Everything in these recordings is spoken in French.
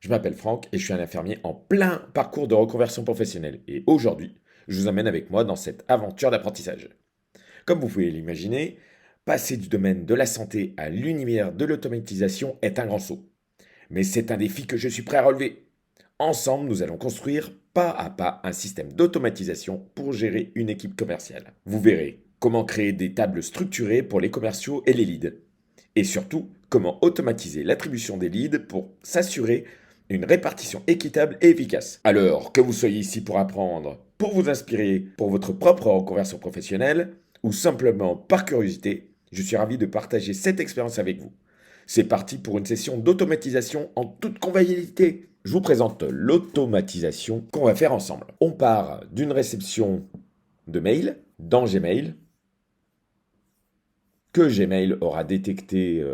Je m'appelle Franck et je suis un infirmier en plein parcours de reconversion professionnelle. Et aujourd'hui, je vous emmène avec moi dans cette aventure d'apprentissage. Comme vous pouvez l'imaginer, passer du domaine de la santé à l'univers de l'automatisation est un grand saut. Mais c'est un défi que je suis prêt à relever. Ensemble, nous allons construire pas à pas un système d'automatisation pour gérer une équipe commerciale. Vous verrez comment créer des tables structurées pour les commerciaux et les leads. Et surtout, comment automatiser l'attribution des leads pour s'assurer une répartition équitable et efficace. Alors, que vous soyez ici pour apprendre, pour vous inspirer pour votre propre reconversion professionnelle, ou simplement par curiosité, je suis ravi de partager cette expérience avec vous. C'est parti pour une session d'automatisation en toute convivialité. Je vous présente l'automatisation qu'on va faire ensemble. On part d'une réception de mail dans Gmail que Gmail aura détecté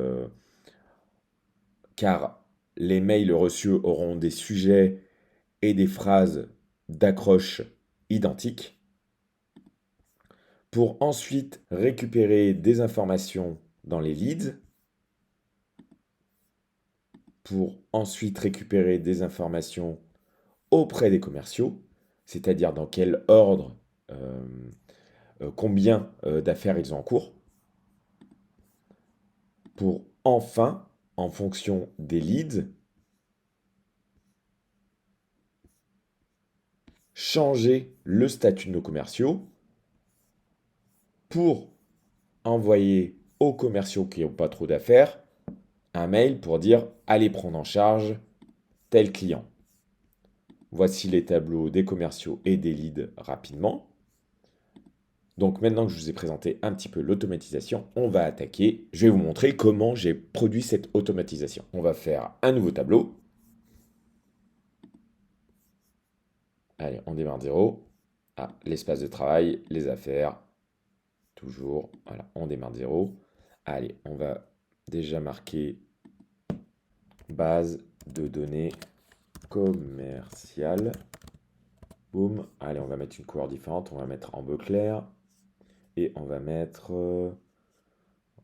car les mails reçus auront des sujets et des phrases d'accroche identiques, pour ensuite récupérer des informations dans les leads, pour ensuite récupérer des informations auprès des commerciaux, c'est-à-dire dans quel ordre, combien d'affaires ils ont en cours, pour enfin, en fonction des leads, changer le statut de nos commerciaux pour envoyer aux commerciaux qui n'ont pas trop d'affaires un mail pour dire allez prendre en charge tel client. Voici les tableaux des commerciaux et des leads rapidement. Donc maintenant que je vous ai présenté un petit peu l'automatisation, on va attaquer. Je vais vous montrer comment j'ai produit cette automatisation. On va faire un nouveau tableau. Allez, on démarre de zéro. Ah, l'espace de travail, les affaires, toujours. Voilà, on démarre de zéro. Allez, on va déjà marquer base de données commerciale. Boum. Allez, on va mettre une couleur différente. On va mettre en bleu clair. Et on va mettre...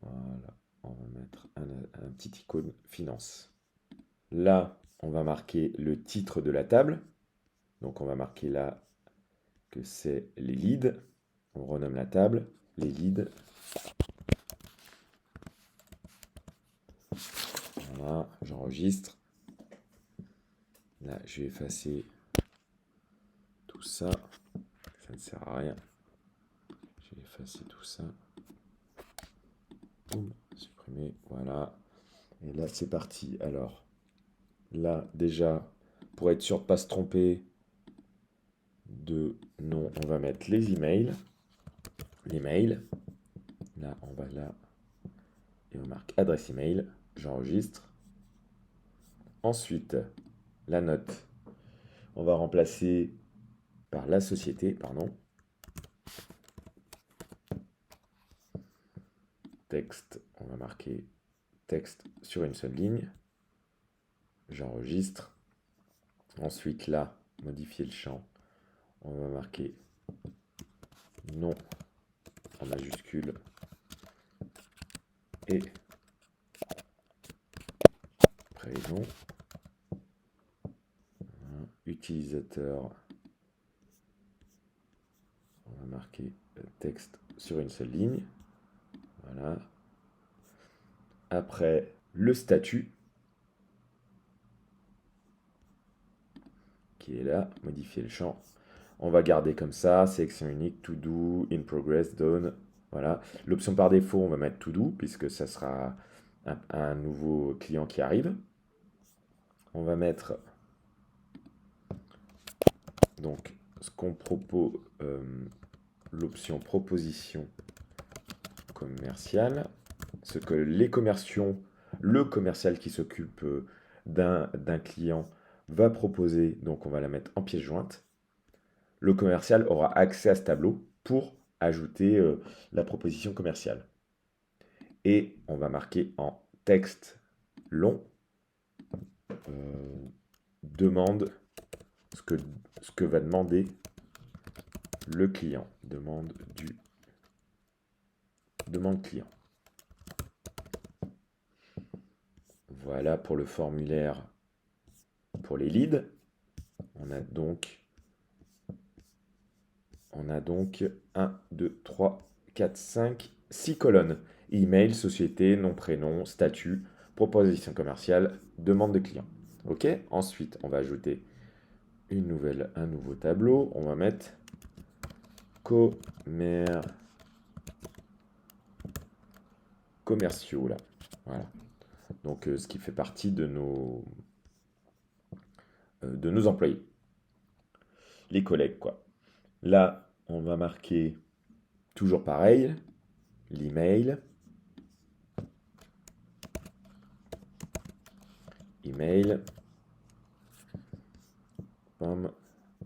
voilà. On va mettre un petit icône finance. Là, on va marquer le titre de la table. Donc on va marquer là que c'est les leads. On renomme la table. Les leads. Voilà, j'enregistre. Là, je vais effacer tout ça. Ça ne sert à rien. Je vais effacer tout ça. Boum, supprimer. Voilà. Et là, c'est parti. Alors, là, déjà, pour être sûr de ne pas se tromper de nom, on va mettre les emails. Les mails. Là, on va là. Et on marque adresse email. J'enregistre. Ensuite, la note. On va remplacer par la société, pardon. Texte, on va marquer texte sur une seule ligne. J'enregistre. Ensuite, là, modifier le champ. On va marquer nom en majuscule et prénom. Utilisateur, on va marquer texte sur une seule ligne. Voilà. Après, le statut qui est là, modifier le champ. On va garder comme ça, sélection unique, to do, in progress, done. Voilà. L'option par défaut, on va mettre to do, puisque ça sera un nouveau client qui arrive. On va mettre donc ce qu'on propose, l'option proposition commerciale, ce que les commerciaux, le commercial qui s'occupe d'un client va proposer, donc on va la mettre en pièce jointe. Le commercial aura accès à ce tableau pour ajouter la proposition commerciale. Et on va marquer en texte long demande ce que va demander le client. Demande client. Voilà pour le formulaire pour les leads. On a donc 1, 2, 3, 4, 5, 6 colonnes. Email, société, nom, prénom, statut, proposition commerciale, demande de client. OK? Ensuite, on va ajouter un nouveau tableau. On va mettre commerciaux là. Voilà. Donc, ce qui fait partie de nos employés. Les collègues, quoi. Là, on va marquer toujours pareil, l'email. Email.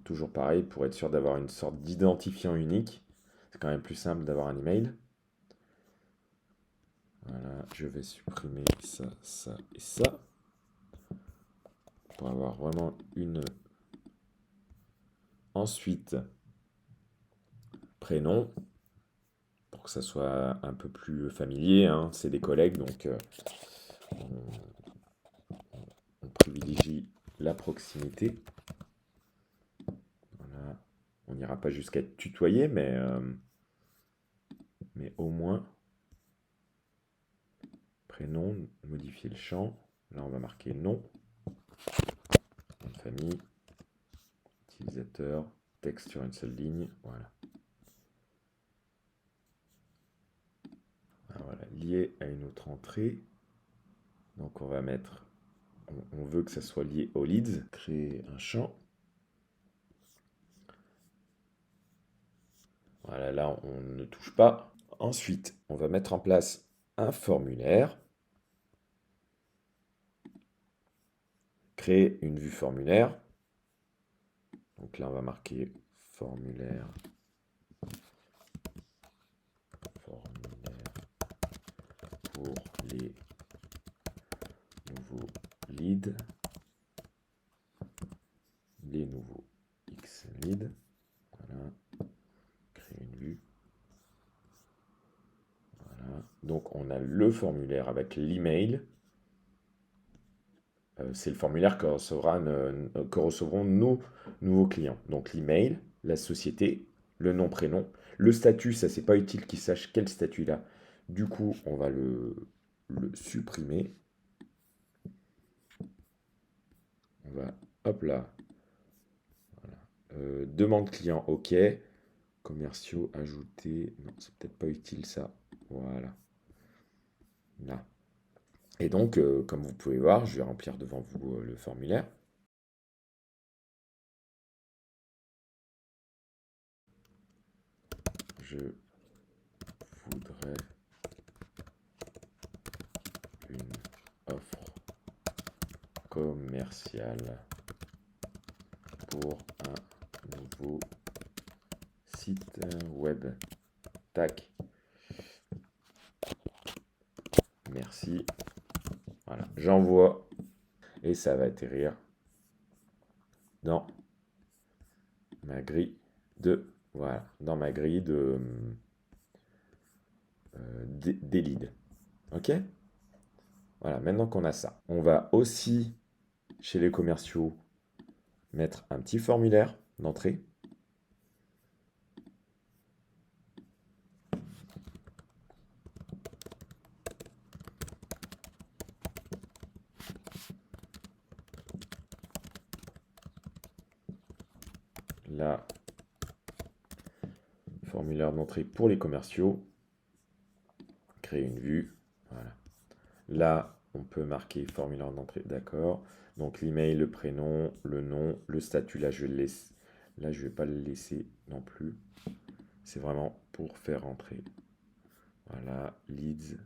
Toujours pareil pour être sûr d'avoir une sorte d'identifiant unique. C'est quand même plus simple d'avoir un email. Voilà, je vais supprimer ça, ça et ça. Pour avoir vraiment une... Ensuite, prénom. Pour que ça soit un peu plus familier. Hein. C'est des collègues, donc on privilégie la proximité. Voilà. On n'ira pas jusqu'à tutoyer, mais au moins... Prénom, modifier le champ. Là, on va marquer nom. Nom de famille. Utilisateur. Texte sur une seule ligne. Voilà. Alors voilà, lié à une autre entrée. Donc on va mettre, on veut que ça soit lié aux leads. Créer un champ. Voilà, là on ne touche pas. Ensuite, on va mettre en place un formulaire. Créer une vue formulaire. Donc là on va marquer formulaire. Pour les nouveaux leads, les nouveaux X leads. Voilà. Créer une vue. Voilà. Donc on a le formulaire avec l'email. C'est le formulaire que recevront nos nouveaux clients. Donc l'email, la société, le nom, prénom. Le statut, ça c'est pas utile qu'ils sachent quel statut il a. Du coup, on va le supprimer. On va, hop là. Voilà. Demande client, OK. Commerciaux, ajouter. Non, c'est peut-être pas utile ça. Voilà. Là. Et donc, comme vous pouvez voir, je vais remplir devant vous le formulaire. Je voudrais une offre commerciale pour un nouveau site web. Tac. Merci. Voilà, j'envoie et ça va atterrir dans ma grille de dans ma grille de des leads. OK? Voilà, maintenant qu'on a ça, on va aussi chez les commerciaux mettre un petit formulaire d'entrée. Là, formulaire d'entrée pour les commerciaux. Créer une vue. Voilà. Là, on peut marquer formulaire d'entrée. D'accord. Donc l'email, le prénom, le nom, le statut. Là, je vais le laisser. Là, je vais pas le laisser non plus. C'est vraiment pour faire rentrer. Voilà, leads.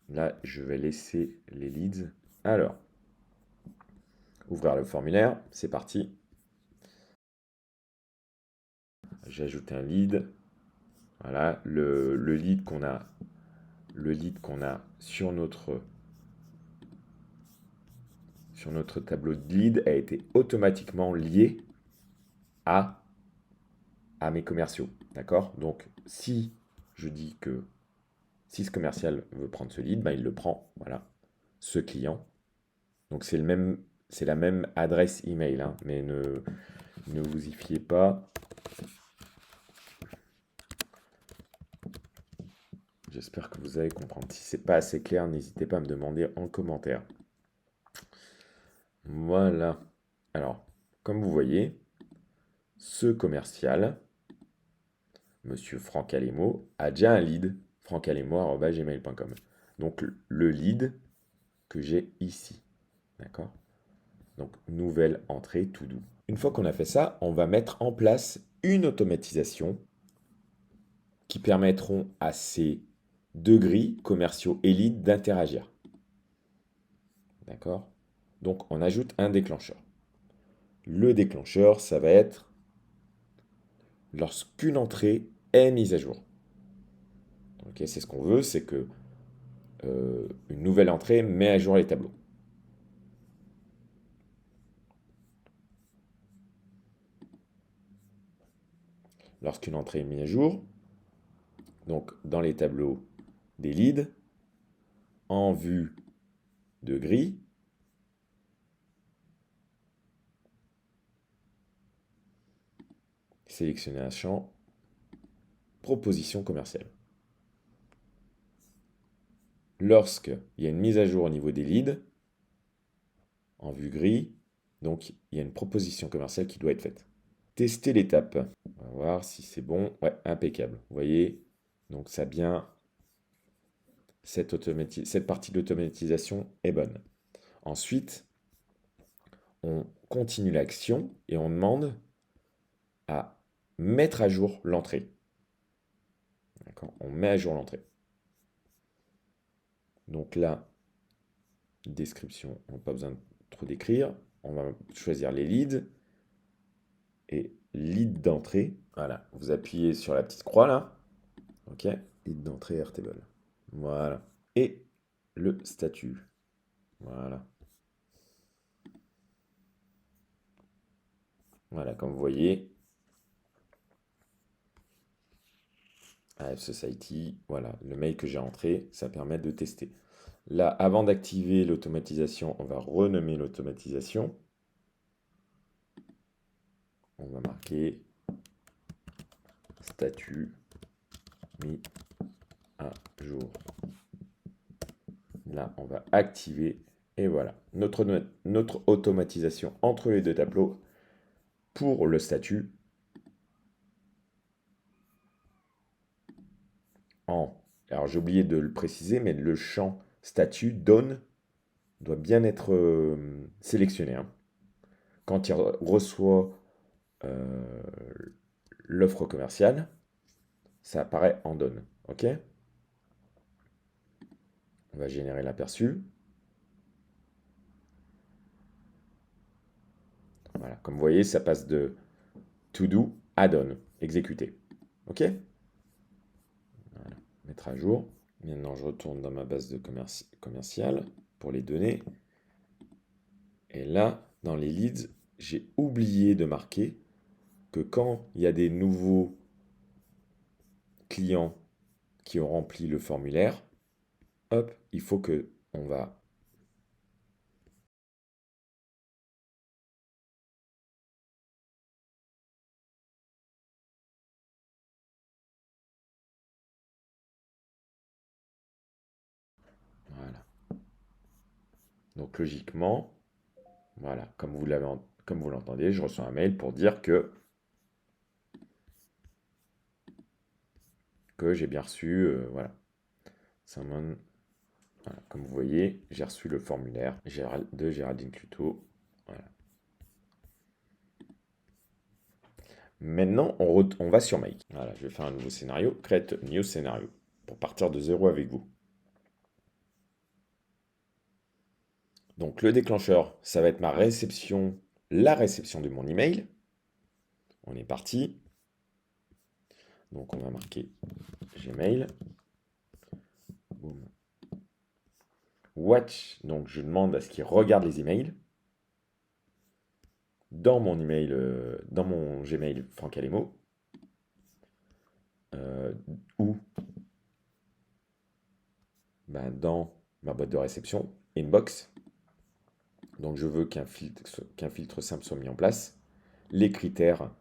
Là, je vais laisser les leads. Alors, ouvrir le formulaire. C'est parti. J'ai ajouté un lead. Voilà, le lead qu'on a sur notre tableau de lead a été automatiquement lié à mes commerciaux. D'accord? Donc, si je dis que si ce commercial veut prendre ce lead, ben, il le prend. Voilà, ce client. Donc, c'est le même c'est la même adresse email, hein, mais ne vous y fiez pas. J'espère que vous allez comprendre. Si c'est pas assez clair, n'hésitez pas à me demander en commentaire. Voilà. Alors, comme vous voyez, ce commercial, Monsieur Franck Alemo, a déjà un lead, francalemo@gmail.com. Donc le lead que j'ai ici. D'accord? Donc nouvelle entrée tout doux. Une fois qu'on a fait ça, on va mettre en place une automatisation qui permettront à ces deux grilles commerciaux et leads d'interagir. D'accord? Donc on ajoute un déclencheur. Le déclencheur, ça va être lorsqu'une entrée est mise à jour. Ok, c'est ce qu'on veut, c'est que une nouvelle entrée met à jour les tableaux. Lorsqu'une entrée est mise à jour, donc dans les tableaux des leads, en vue de grille, sélectionnez un champ proposition commerciale. Lorsqu'il y a une mise à jour au niveau des leads, en vue gris, donc il y a une proposition commerciale qui doit être faite. Tester l'étape. On va voir si c'est bon. Ouais, impeccable. Vous voyez, donc ça bien, cette partie d'automatisation est bonne. Ensuite, on continue l'action et on demande à mettre à jour l'entrée. D'accord? On met à jour l'entrée. Donc là, description, on n'a pas besoin de trop d'écrire. On va choisir les leads et lead d'entrée. Voilà, vous appuyez sur la petite croix là. Ok, lead d'entrée Airtable. Voilà. Et le statut. Voilà. Voilà, comme vous voyez, AF Society, voilà, le mail que j'ai entré, ça permet de tester. Là, avant d'activer l'automatisation, on va renommer l'automatisation. On va marquer statut mis à jour. Là, on va activer et voilà, notre automatisation entre les deux tableaux pour le statut en... Alors j'ai oublié de le préciser, mais le champ statut donne doit bien être sélectionné, hein. Quand il reçoit euh, l'offre commerciale, ça apparaît en donne. OK? On va générer l'aperçu. Voilà. Comme vous voyez, ça passe de to do à done, exécuter. OK? Voilà. Mettre à jour. Maintenant, je retourne dans ma base de commerciale pour les données. Et là, dans les leads, j'ai oublié de marquer que quand il y a des nouveaux clients qui ont rempli le formulaire, hop, il faut que on va... Voilà. Donc logiquement, voilà, comme vous l'entendez, je reçois un mail pour dire que j'ai bien reçu, voilà. Simon, voilà. Comme vous voyez, j'ai reçu le formulaire de Géraldine Cluteau. Voilà. Maintenant, on va sur Make. Voilà, je vais faire un nouveau scénario, create new scénario, pour partir de zéro avec vous. Donc le déclencheur, ça va être ma réception, la réception de mon email. On est parti. Donc on va marquer Gmail. Boom. Watch, donc je demande à ce qu'il regarde les emails. Dans mon email, dans mon Gmail Franck Alemo. Ou ben, dans ma boîte de réception, inbox. Donc je veux qu'un filtre simple soit mis en place. Les critères,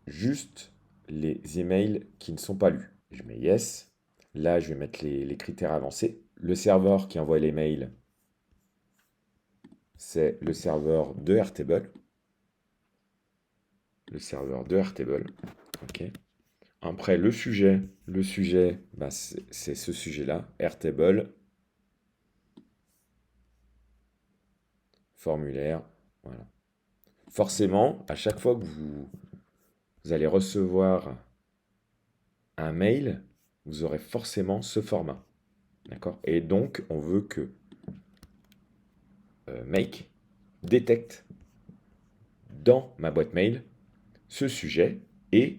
juste les emails qui ne sont pas lus. Je mets yes. Là, je vais mettre les critères avancés. Le serveur qui envoie les mails, c'est le serveur de Airtable. Le serveur de Airtable. OK. Après, le sujet bah, c'est ce sujet-là, Airtable, formulaire. Voilà. Forcément, à chaque fois que vous allez recevoir un mail, vous aurez forcément ce format. D'accord? Et donc, on veut que Make détecte dans ma boîte mail ce sujet et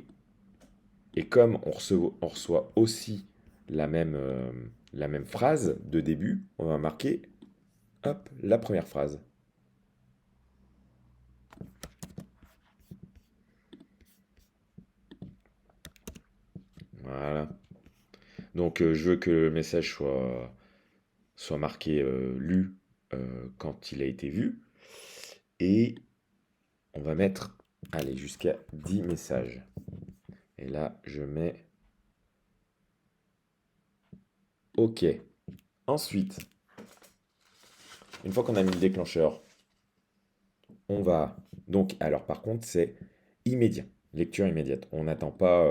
comme on reçoit aussi la même phrase de début, on va marquer hop, la première phrase. Voilà. Donc je veux que le message soit marqué lu quand il a été vu. Et on va mettre, allez, jusqu'à 10 messages. Et là, je mets OK. Ensuite, une fois qu'on a mis le déclencheur, on va... Donc, alors par contre, c'est immédiat. Lecture immédiate. On n'attend pas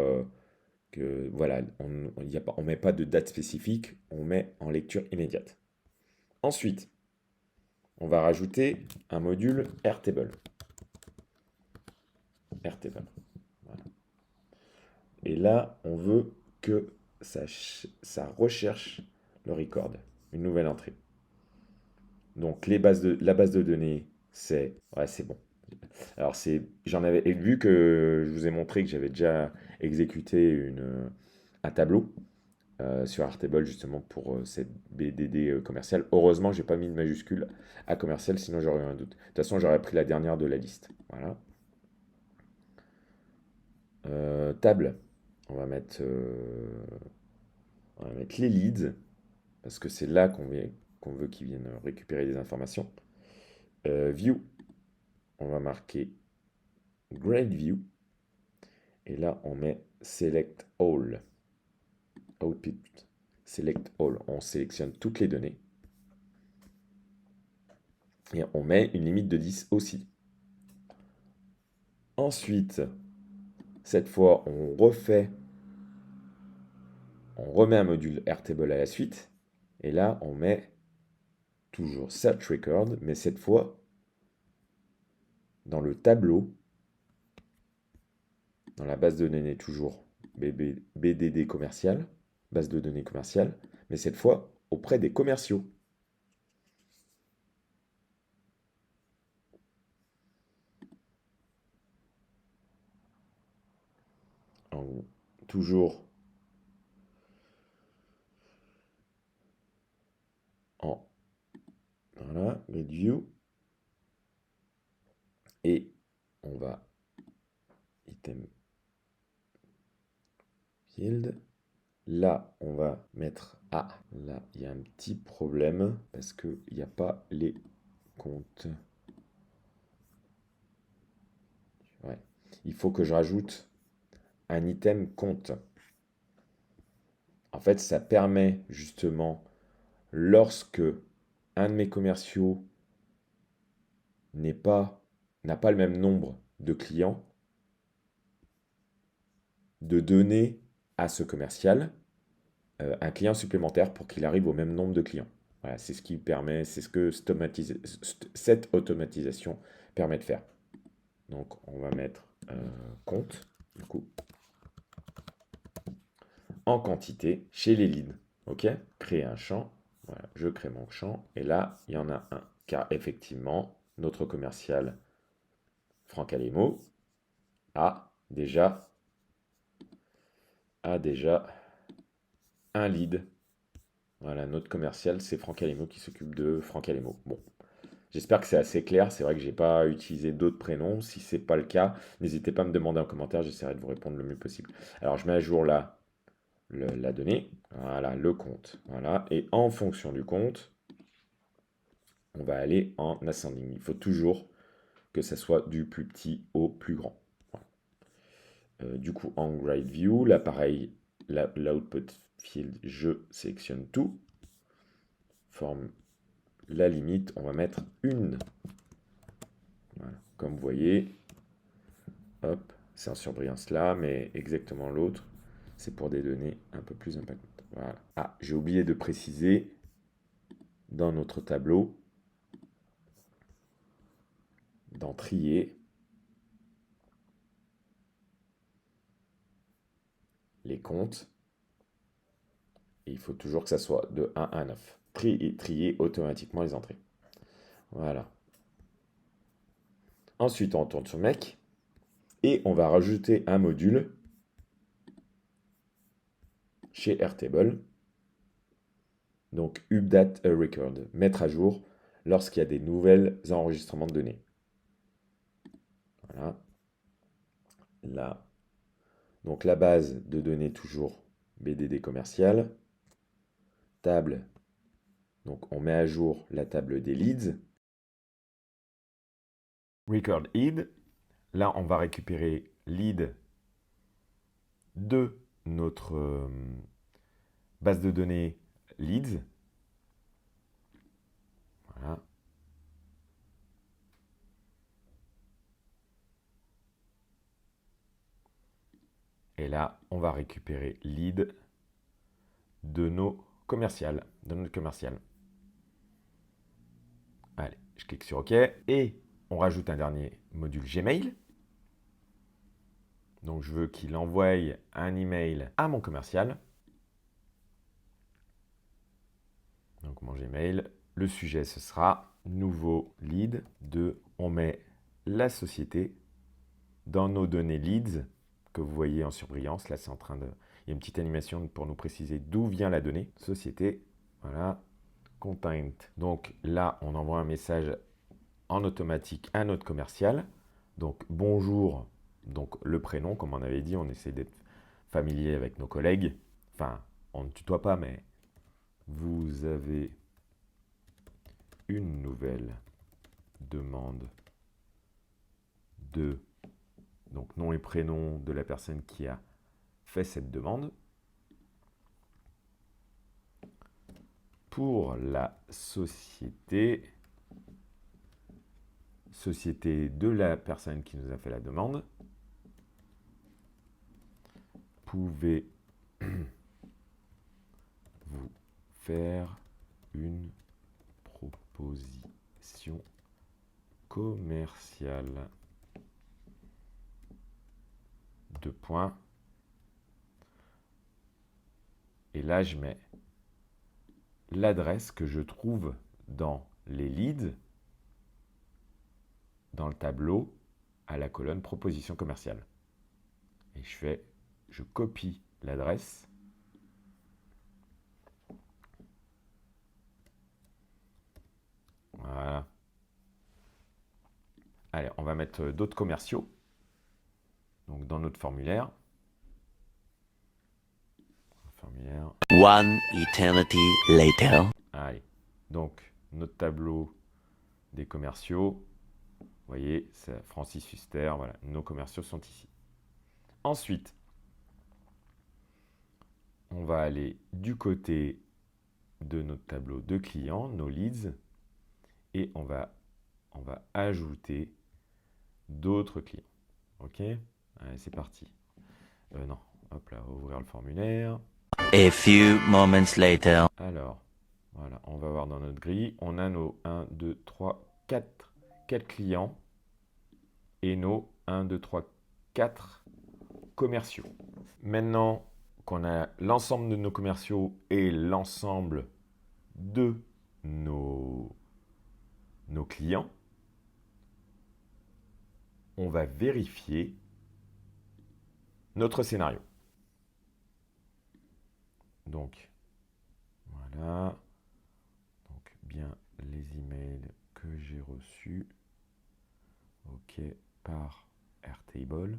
que... Voilà, on met pas de date spécifique, on met en lecture immédiate. Ensuite, on va rajouter un module Airtable. Airtable. Voilà. Et là, on veut que ça recherche le record, une nouvelle entrée. Donc la base de données, c'est... Ouais, c'est bon. Alors j'en avais vu que je vous ai montré que j'avais déjà exécuté un tableau sur Airtable justement pour cette BDD commerciale. Heureusement, j'ai pas mis de majuscule à commercial, sinon j'aurais eu un doute. De toute façon, j'aurais pris la dernière de la liste. Voilà. Table. On va mettre les leads parce que c'est là qu'on veut qu'ils viennent récupérer des informations. View. On va marquer Grade View. Et là, on met Select All. Output. Select All. On sélectionne toutes les données. Et on met une limite de 10 aussi. Ensuite, cette fois, on remet un module Airtable à la suite. Et là, on met toujours Search Record, mais cette fois, dans le tableau, dans la base de données toujours BDD commercial, base de données commerciale, mais cette fois auprès des commerciaux. En, toujours en voilà, Grid View. Et on va item field. Là, on va mettre... Ah, là, il y a un petit problème parce qu'il n'y a pas les comptes. Ouais. Il faut que je rajoute un item compte. En fait, ça permet justement, lorsque un de mes commerciaux n'a pas le même nombre de clients, de donner à ce commercial un client supplémentaire pour qu'il arrive au même nombre de clients. Voilà, c'est ce qui permet, c'est ce que cette automatisation permet de faire. Donc, on va mettre compte, du coup, en quantité chez les leads. OK? Créer un champ. Voilà, je crée mon champ. Et là, il y en a un. Car effectivement, notre commercial Franck Alemo a déjà un lead. Voilà, notre commercial, c'est Franck Alemo qui s'occupe de Franck Alemo. Bon, j'espère que c'est assez clair. C'est vrai que j'ai pas utilisé d'autres prénoms. Si c'est pas le cas, n'hésitez pas à me demander en commentaire. J'essaierai de vous répondre le mieux possible. Alors, je mets à jour là la donnée. Voilà, le compte. Voilà, et en fonction du compte, on va aller en ascending. Il faut toujours que ça soit du plus petit au plus grand. Voilà. Du coup, en Grade View, là pareil, l'output field, je sélectionne tout. Forme la limite, on va mettre une. Voilà. Comme vous voyez, hop, c'est en surbrillance là, mais exactement l'autre, c'est pour des données un peu plus impactantes. Voilà. Ah, j'ai oublié de préciser dans notre tableau, dans trier, les comptes. Et il faut toujours que ça soit de 1 à 9. Trier automatiquement les entrées. Voilà. Ensuite, on retourne sur Make. Et on va rajouter un module chez Airtable. Donc, update a record. Mettre à jour lorsqu'il y a des nouvelles enregistrements de données. Voilà. Là. Donc, la base de données, toujours BDD commercial. Table. Donc, on met à jour la table des leads. Record id. Là, on va récupérer lead de notre base de données leads. Voilà. Et là, on va récupérer lead de nos commerciales, de notre commercial. Allez, je clique sur OK. Et on rajoute un dernier module Gmail. Donc, je veux qu'il envoie un email à mon commercial. Donc, mon Gmail, le sujet, ce sera nouveau lead de, on met la société dans nos données leads que vous voyez en surbrillance. Là, c'est en train de... Il y a une petite animation pour nous préciser d'où vient la donnée. Société, voilà, content. Donc là, on envoie un message en automatique à notre commercial. Donc bonjour, donc le prénom, comme on avait dit, on essaie d'être familier avec nos collègues. Enfin, on ne tutoie pas, mais vous avez une nouvelle demande de, donc nom et prénom de la personne qui a fait cette demande. Pour la société de la personne qui nous a fait la demande, pouvez-vous faire une proposition commerciale? Deux points. Et là, je mets l'adresse que je trouve dans les leads, dans le tableau, à la colonne proposition commerciale. Et je copie l'adresse. Voilà. Allez, on va mettre d'autres commerciaux. Donc, dans notre formulaire. One eternity later. Allez. Donc, notre tableau des commerciaux. Vous voyez, c'est Francis Huster. Voilà, nos commerciaux sont ici. Ensuite, on va aller du côté de notre tableau de clients, nos leads, et on va ajouter d'autres clients. OK? Allez, c'est parti. Non, hop là, ouvrir le formulaire. A few moments later. Alors, voilà, on va voir dans notre grille, on a nos 1, 2, 3, 4 clients et nos 1, 2, 3, 4 commerciaux. Maintenant qu'on a l'ensemble de nos commerciaux et l'ensemble de nos clients, on va vérifier notre scénario. Donc, voilà. Donc, bien les emails que j'ai reçus. OK, par Airtable.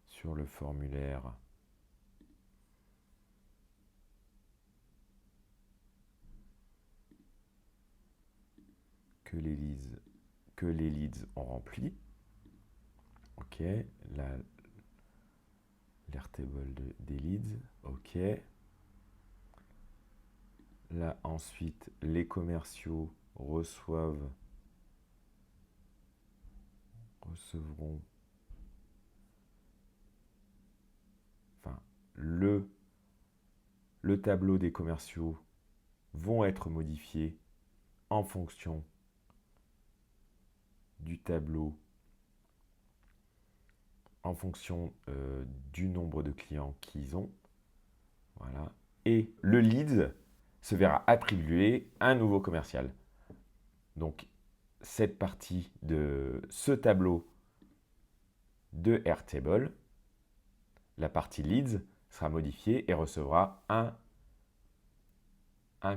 Sur le formulaire. que les leads ont rempli. OK, là, l'Airtable des leads. OK. Là, ensuite, les commerciaux recevront enfin, le tableau des commerciaux vont être modifiés en fonction du tableau, en fonction du nombre de clients qu'ils ont. Voilà. Et le lead se verra attribuer un nouveau commercial. Donc, cette partie de ce tableau de Airtable, la partie leads, sera modifiée et recevra un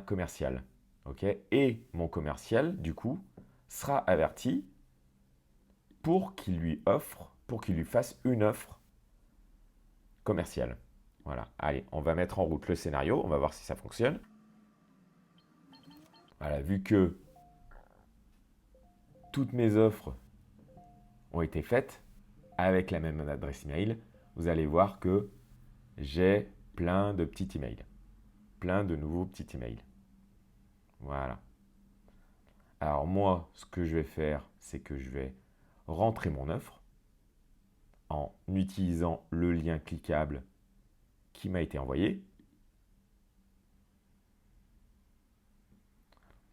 commercial. Okay, et mon commercial, du coup, sera averti pour qu'il lui fasse une offre commerciale. Voilà, allez, on va mettre en route le scénario, on va voir si ça fonctionne. Voilà, vu que toutes mes offres ont été faites avec la même adresse email, vous allez voir que j'ai plein de petits emails, plein de nouveaux petits emails. Voilà. Alors moi, ce que je vais faire, c'est que je vais rentrer mon offre en utilisant le lien cliquable qui m'a été envoyé.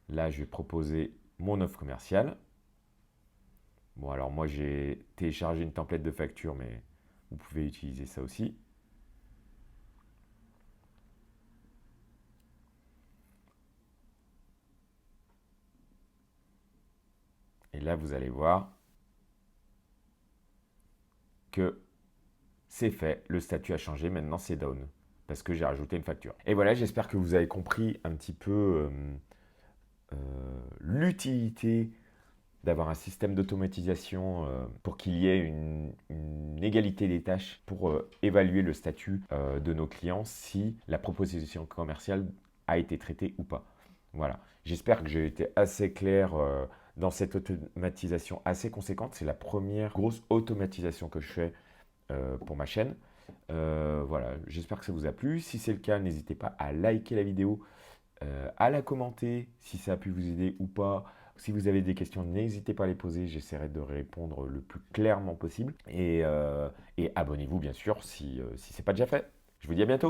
Là, je vais proposer mon offre commerciale. Bon, alors moi, j'ai téléchargé une template de facture, mais vous pouvez utiliser ça aussi. Et là, vous allez voir que c'est fait. Le statut a changé. Maintenant, c'est down parce que j'ai rajouté une facture. Et voilà, j'espère que vous avez compris un petit peu l'utilité d'avoir un système d'automatisation pour qu'il y ait une égalité des tâches pour évaluer le statut de nos clients si la proposition commerciale a été traitée ou pas. Voilà, j'espère que j'ai été assez clair dans cette automatisation assez conséquente. C'est la première grosse automatisation que je fais pour ma chaîne. Voilà, j'espère que ça vous a plu. Si c'est le cas, n'hésitez pas à liker la vidéo, à la commenter si ça a pu vous aider ou pas. Si vous avez des questions, n'hésitez pas à les poser. J'essaierai de répondre le plus clairement possible. Et abonnez-vous bien sûr si ce n'est pas déjà fait. Je vous dis à bientôt.